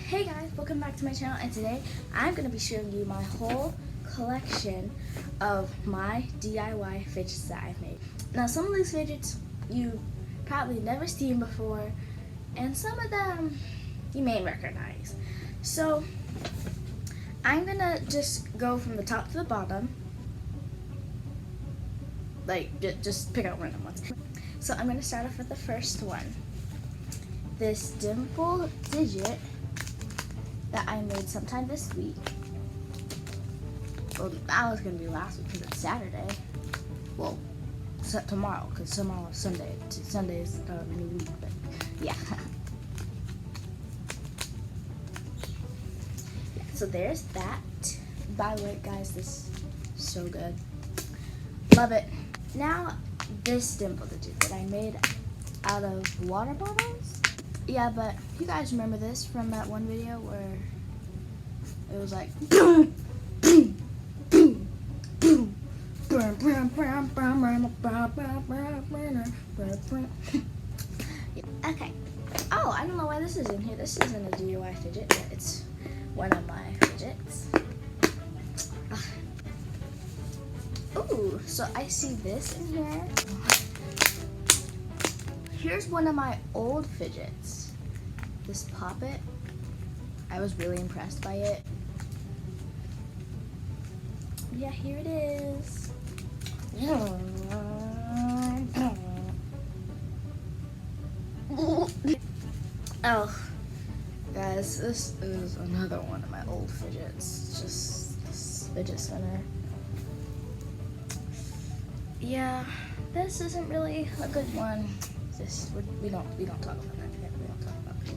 Hey guys, welcome back to my channel, and today I'm going to be showing you my whole collection of my DIY fidgets that I've made. Now some of these fidgets you probably never seen before, and some of them you may recognize. So I'm going to just go from the top to the bottom, like just pick out random ones. So I'm going to start off with the first one. This dimple fidget that I made sometime this week. Well, that was going to be last week because it's Saturday. Well, tomorrow, because tomorrow is Sunday. Sunday is a new week, but yeah. So there's that. By the way, guys, this is so good. Love it. Now, this dimple fidget that I made out of water bottles. Yeah, but you guys remember this from that one video where it was like boom, boom, boom, boom, okay. Oh, I don't know why this is in here. This isn't a DIY fidget, but it's one of my fidgets. Ooh, so I see this in here. Here's one of my old fidgets. This Pop-It. I was really impressed by it. Yeah, here it is. Oh, guys, this is another one of my old fidgets. It's just this fidget spinner. Yeah, this isn't really a good one. We don't talk about that. We don't talk about that.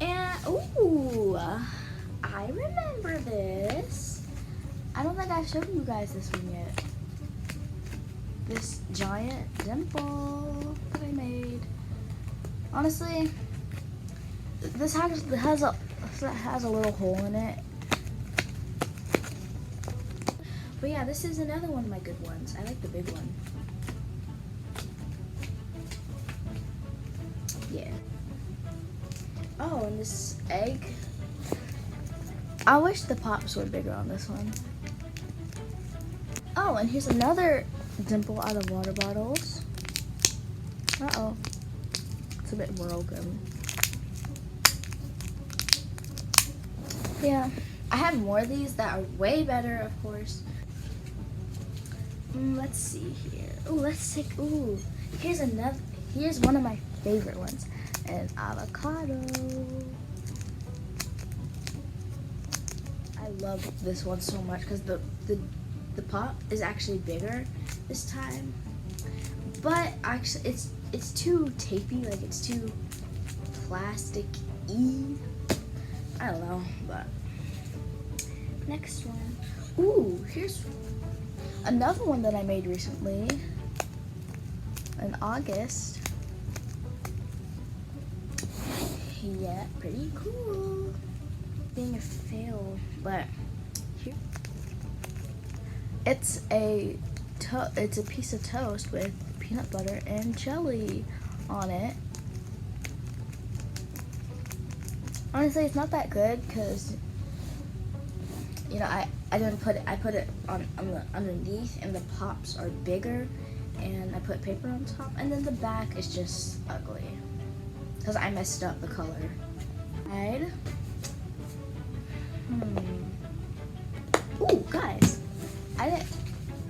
And ooh, I remember this. I don't think I've shown you guys this one yet. This giant dimple that I made. Honestly, this has a little hole in it. But yeah, this is another one of my good ones. I like the big one. Yeah. Oh, and this egg. I wish the pops were bigger on this one. Oh, and here's another dimple out of water bottles. Uh-oh. It's a bit broken. Yeah. I have more of these that are way better, of course. Let's see here. Ooh, let's take, ooh. Here's one of my favorite ones, an avocado. I love this one so much because the pop is actually bigger this time, but actually it's too tapey, like it's too plastic-y. I don't know, but next one. Ooh, here's another one that I made recently in August. Yeah, pretty cool. Being a fail, but here it's a piece of toast with peanut butter and jelly on it. Honestly, it's not that good because you know I didn't put it. I put it on the underneath, and the pops are bigger, and I put paper on top, and then the back is just ugly because I messed up the color. Right. Ooh, guys,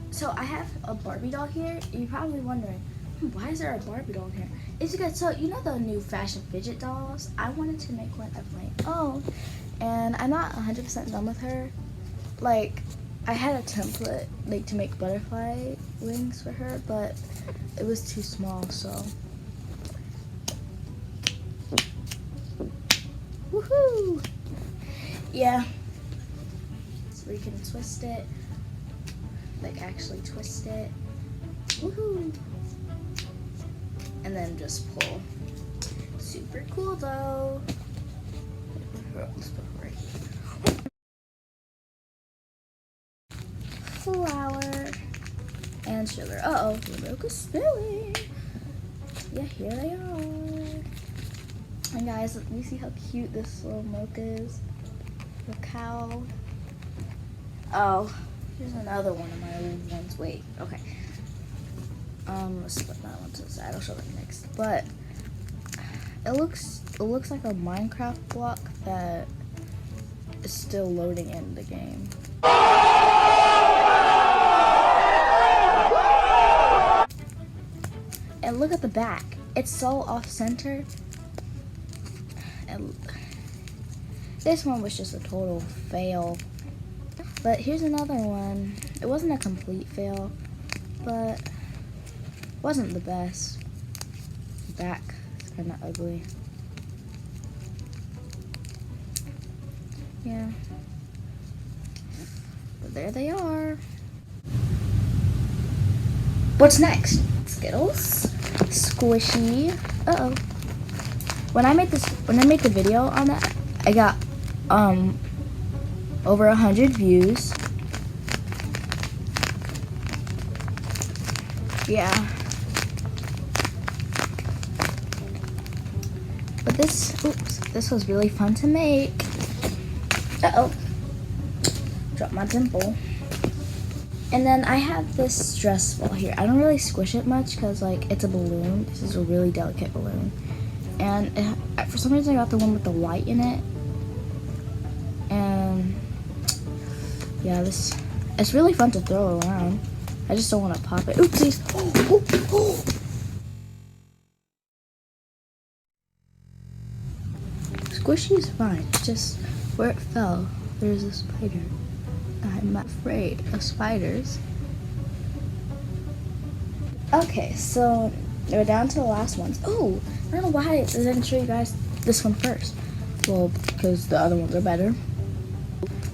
so I have a Barbie doll here. You're probably wondering, why is there a Barbie doll here? It's because, so you know the new fashion fidget dolls? I wanted to make one of my own, and I'm not 100% done with her. Like, I had a template like to make butterfly wings for her, but it was too small, so. Woohoo! Yeah. So we can twist it, like actually twist it. Woohoo! And then just pull. Super cool though. Let's put it right here. Flour and sugar. Uh-oh, the milk is spilling. Yeah, here they are. And guys, you see how cute this little mocha is? The cow. Oh, here's another one of my old ones. Wait, okay. Let's put that one to the side. I'll show that next. But it looks like a Minecraft block that is still loading in the game. And look at the back. It's so off-center. And this one was just a total fail. But here's another one. It wasn't a complete fail, but wasn't the best. The back is kind of ugly. Yeah. But there they are. What's next? Skittles. Squishy. Uh-oh. When I made the video on that, I got over 100 views. Yeah. But this was really fun to make. Uh-oh. Dropped my dimple. And then I have this stress ball here. I don't really squish it much because like it's a balloon. This is a really delicate balloon. And for some reason I got the one with the light in it. And yeah, it's really fun to throw around. I just don't want to pop it. Oopsies. Oh. Squishy is fine. It's just where it fell, there's a spider. I'm afraid of spiders. Okay, so we're down to the last ones. Oh, I don't know why I didn't show you guys this one first. Well, because the other ones are better.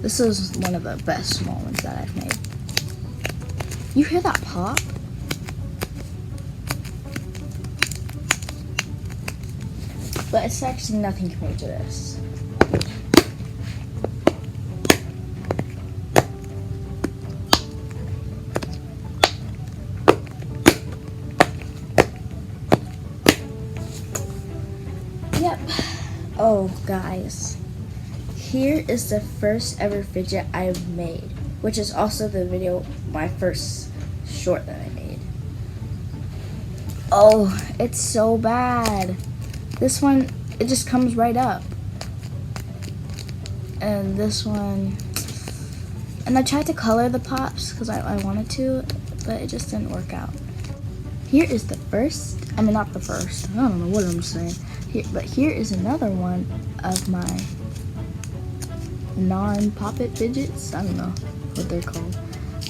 This is one of the best small ones that I've made. You hear that pop? But it's actually nothing compared to this. Yep. Oh, guys. Here is the first ever fidget I've made, which is also the video, my first short that I made. Oh, it's so bad. This one, it just comes right up. And this one, and I tried to color the pops because I wanted to, but it just didn't work out. Here is the first, I mean not the first, I don't know what I'm saying. But here is another one of my non-poppet fidgets. I don't know what they're called.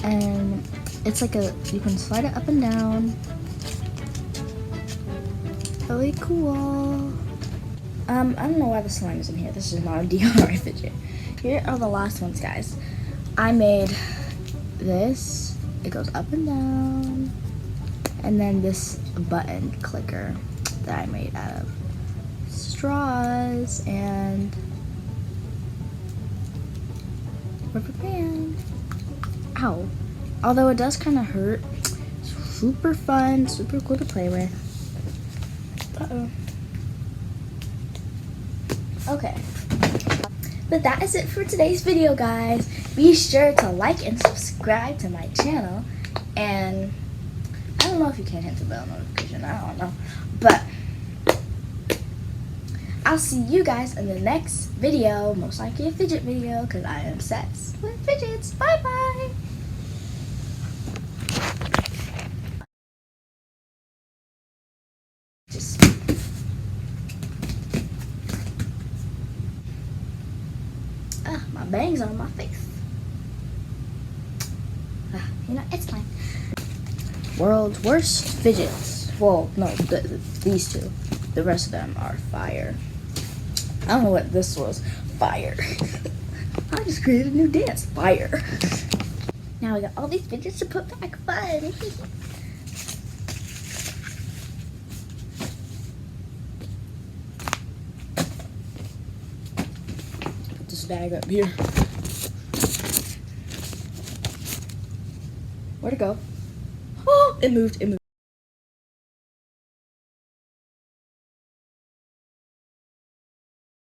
And it's like you can slide it up and down. Really cool. I don't know why the slime is in here. This is not a DIY fidget. Here are the last ones, guys. I made this. It goes up and down. And then this button clicker that I made out of straws and rubber band. Ow. Although it does kind of hurt. Super fun, super cool to play with. Uh-oh. Okay. But that is it for today's video, guys. Be sure to like and subscribe to my channel. And I don't know if you can hit the bell notification. I don't know. But I'll see you guys in the next video. Most likely a fidget video because I am obsessed with fidgets. Bye-bye. My bangs are on my face. You know, it's fine. World's worst fidgets. Well, no, these two. The rest of them are fire. I don't know what this was. Fire. I just created a new dance. Fire. Now we got all these fidgets to put back. Fun. Put this bag up here. Where'd it go? Oh, it moved. It moved.